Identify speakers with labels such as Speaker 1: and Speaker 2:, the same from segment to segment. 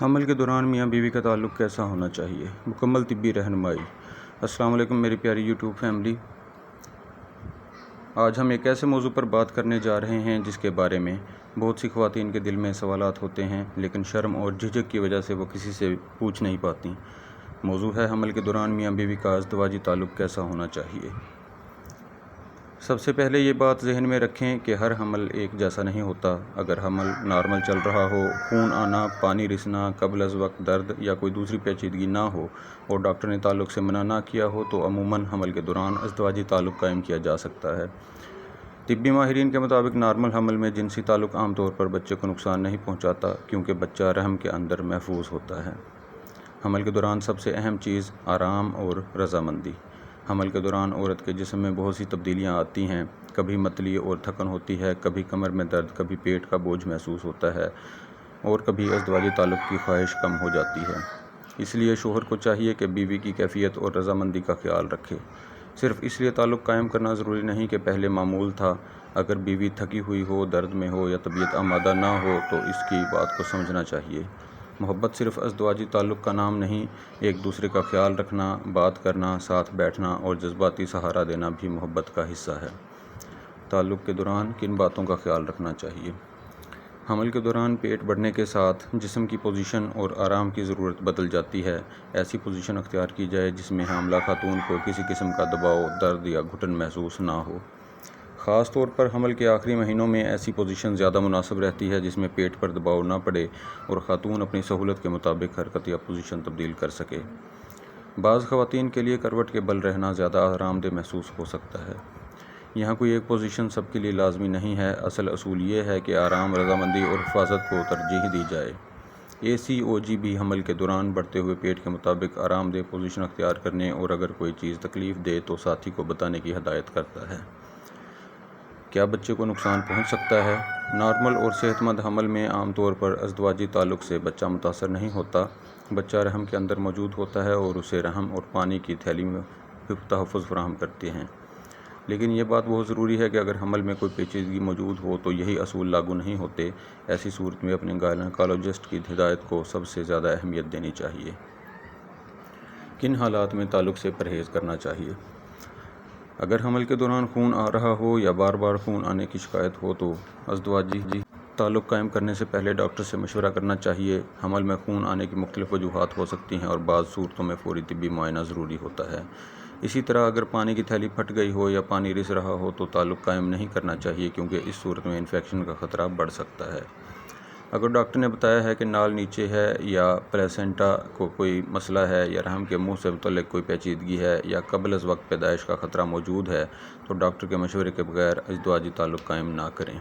Speaker 1: حمل کے دوران میاں بیوی کا تعلق کیسا ہونا چاہیے؟ مکمل طبی رہنمائی۔ السلام علیکم میری پیاری یوٹیوب فیملی۔ آج ہم ایک ایسے موضوع پر بات کرنے جا رہے ہیں جس کے بارے میں بہت سی خواتین کے دل میں سوالات ہوتے ہیں، لیکن شرم اور جھجک کی وجہ سے وہ کسی سے پوچھ نہیں پاتی۔ موضوع ہے حمل کے دوران میاں بیوی کا ازدواجی تعلق کیسا ہونا چاہیے۔ سب سے پہلے یہ بات ذہن میں رکھیں کہ ہر حمل ایک جیسا نہیں ہوتا۔ اگر حمل نارمل چل رہا ہو، خون آنا، پانی رسنا، قبل از وقت درد یا کوئی دوسری پیچیدگی نہ ہو اور ڈاکٹر نے تعلق سے منع نہ کیا ہو تو عموماً حمل کے دوران ازدواجی تعلق قائم کیا جا سکتا ہے۔ طبی ماہرین کے مطابق نارمل حمل میں جنسی تعلق عام طور پر بچے کو نقصان نہیں پہنچاتا کیونکہ بچہ رحم کے اندر محفوظ ہوتا ہے۔ حمل کے دوران سب سے اہم چیز آرام اور رضامندی۔ حمل کے دوران عورت کے جسم میں بہت سی تبدیلیاں آتی ہیں۔ کبھی متلی اور تھکن ہوتی ہے، کبھی کمر میں درد، کبھی پیٹ کا بوجھ محسوس ہوتا ہے اور کبھی ازدواجی تعلق کی خواہش کم ہو جاتی ہے۔ اس لیے شوہر کو چاہیے کہ بیوی کی کیفیت اور رضامندی کا خیال رکھے۔ صرف اس لیے تعلق قائم کرنا ضروری نہیں کہ پہلے معمول تھا۔ اگر بیوی تھکی ہوئی ہو، درد میں ہو یا طبیعت آمادہ نہ ہو تو اس کی بات کو سمجھنا چاہیے۔ محبت صرف ازدواجی تعلق کا نام نہیں، ایک دوسرے کا خیال رکھنا، بات کرنا، ساتھ بیٹھنا اور جذباتی سہارا دینا بھی محبت کا حصہ ہے۔ تعلق کے دوران کن باتوں کا خیال رکھنا چاہیے؟ حمل کے دوران پیٹ بڑھنے کے ساتھ جسم کی پوزیشن اور آرام کی ضرورت بدل جاتی ہے۔ ایسی پوزیشن اختیار کی جائے جس میں حاملہ خاتون کو کسی قسم کا دباؤ، درد یا گھٹن محسوس نہ ہو۔ خاص طور پر حمل کے آخری مہینوں میں ایسی پوزیشن زیادہ مناسب رہتی ہے جس میں پیٹ پر دباؤ نہ پڑے اور خاتون اپنی سہولت کے مطابق حرکت یا پوزیشن تبدیل کر سکے۔ بعض خواتین کے لیے کروٹ کے بل رہنا زیادہ آرام دہ محسوس ہو سکتا ہے۔ یہاں کوئی ایک پوزیشن سب کے لیے لازمی نہیں ہے۔ اصل اصول یہ ہے کہ آرام، رضامندی اور حفاظت کو ترجیح دی جائے۔ ACOG بھی حمل کے دوران بڑھتے ہوئے پیٹ کے مطابق آرام دہ پوزیشن اختیار کرنے اور اگر کوئی چیز تکلیف دے تو ساتھی کو بتانے کی ہدایت کرتا ہے۔ کیا بچے کو نقصان پہنچ سکتا ہے؟ نارمل اور صحت مند حمل میں عام طور پر ازدواجی تعلق سے بچہ متاثر نہیں ہوتا۔ بچہ رحم کے اندر موجود ہوتا ہے اور اسے رحم اور پانی کی تھیلی میں تحفظ فراہم کرتے ہیں۔ لیکن یہ بات بہت ضروری ہے کہ اگر حمل میں کوئی پیچیدگی موجود ہو تو یہی اصول لاگو نہیں ہوتے۔ ایسی صورت میں اپنے گائنیکالوجسٹ کی ہدایت کو سب سے زیادہ اہمیت دینی چاہیے۔ کن حالات میں تعلق سے پرہیز کرنا چاہیے؟ اگر حمل کے دوران خون آ رہا ہو یا بار بار خون آنے کی شکایت ہو تو ازدواجی تعلق قائم کرنے سے پہلے ڈاکٹر سے مشورہ کرنا چاہیے۔ حمل میں خون آنے کی مختلف وجوہات ہو سکتی ہیں اور بعض صورتوں میں فوری طبی معائنہ ضروری ہوتا ہے۔ اسی طرح اگر پانی کی تھیلی پھٹ گئی ہو یا پانی رس رہا ہو تو تعلق قائم نہیں کرنا چاہیے کیونکہ اس صورت میں انفیکشن کا خطرہ بڑھ سکتا ہے۔ اگر ڈاکٹر نے بتایا ہے کہ نال نیچے ہے یا پلیسنٹا کو کوئی مسئلہ ہے یا رحم کے منہ سے متعلق کوئی پیچیدگی ہے یا قبل از وقت پیدائش کا خطرہ موجود ہے تو ڈاکٹر کے مشورے کے بغیر ازدواجی تعلق قائم نہ کریں۔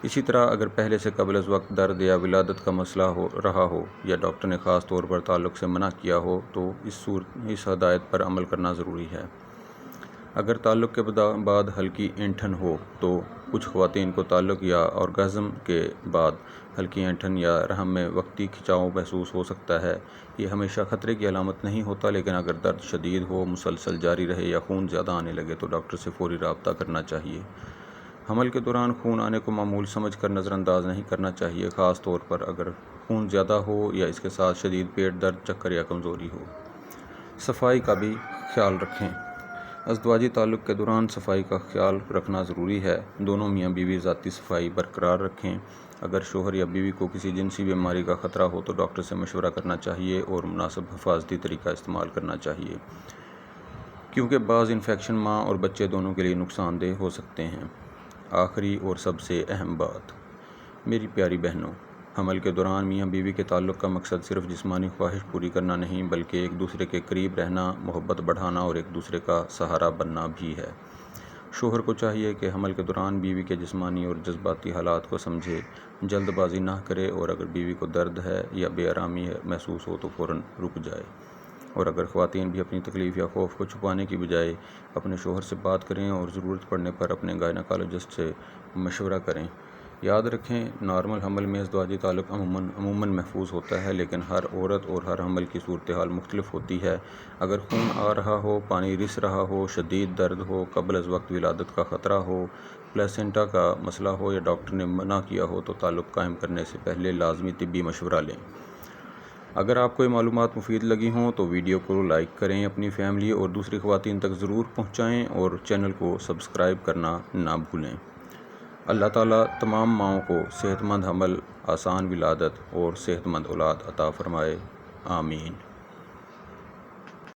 Speaker 1: اسی طرح اگر پہلے سے قبل از وقت درد یا ولادت کا مسئلہ ہو رہا ہو یا ڈاکٹر نے خاص طور پر تعلق سے منع کیا ہو تو اس ہدایت پر عمل کرنا ضروری ہے۔ اگر تعلق کے بعد ہلکی اینٹھن ہو تو کچھ خواتین کو تعلق یا اورگازم کے بعد ہلکی اینٹھن یا رحم میں وقتی کھچاؤ محسوس ہو سکتا ہے۔ یہ ہمیشہ خطرے کی علامت نہیں ہوتا، لیکن اگر درد شدید ہو، مسلسل جاری رہے یا خون زیادہ آنے لگے تو ڈاکٹر سے فوری رابطہ کرنا چاہیے۔ حمل کے دوران خون آنے کو معمول سمجھ کر نظر انداز نہیں کرنا چاہیے، خاص طور پر اگر خون زیادہ ہو یا اس کے ساتھ شدید پیٹ درد، چکر یا کمزوری ہو۔ صفائی کا بھی خیال رکھیں۔ ازدواجی تعلق کے دوران صفائی کا خیال رکھنا ضروری ہے۔ دونوں میاں بیوی ذاتی صفائی برقرار رکھیں۔ اگر شوہر یا بیوی کو کسی جنسی بیماری کا خطرہ ہو تو ڈاکٹر سے مشورہ کرنا چاہیے اور مناسب حفاظتی طریقہ استعمال کرنا چاہیے، کیونکہ بعض انفیکشن ماں اور بچے دونوں کے لیے نقصان دہ ہو سکتے ہیں۔ آخری اور سب سے اہم بات، میری پیاری بہنوں، حمل کے دوران میاں بیوی کے تعلق کا مقصد صرف جسمانی خواہش پوری کرنا نہیں بلکہ ایک دوسرے کے قریب رہنا، محبت بڑھانا اور ایک دوسرے کا سہارا بننا بھی ہے۔ شوہر کو چاہیے کہ حمل کے دوران بیوی کے جسمانی اور جذباتی حالات کو سمجھے، جلد بازی نہ کرے اور اگر بیوی کو درد ہے یا بے آرامی محسوس ہو تو فوراً رک جائے۔ اور اگر خواتین بھی اپنی تکلیف یا خوف کو چھپانے کی بجائے اپنے شوہر سے بات کریں اور ضرورت پڑنے پر اپنے گائنیکالوجسٹ سے مشورہ کریں۔ یاد رکھیں، نارمل حمل میں ازدواجی تعلق عموماً محفوظ ہوتا ہے، لیکن ہر عورت اور ہر حمل کی صورتحال مختلف ہوتی ہے۔ اگر خون آ رہا ہو، پانی رس رہا ہو، شدید درد ہو، قبل از وقت ولادت کا خطرہ ہو، پلیسنٹا کا مسئلہ ہو یا ڈاکٹر نے منع کیا ہو تو تعلق قائم کرنے سے پہلے لازمی طبی مشورہ لیں۔ اگر آپ کو یہ معلومات مفید لگی ہوں تو ویڈیو کو لائک کریں، اپنی فیملی اور دوسری خواتین تک ضرور پہنچائیں اور چینل کو سبسکرائب کرنا نہ بھولیں۔ اللہ تعالیٰ تمام ماؤں کو صحت مند حمل، آسان ولادت اور صحت مند اولاد عطا فرمائے، آمین۔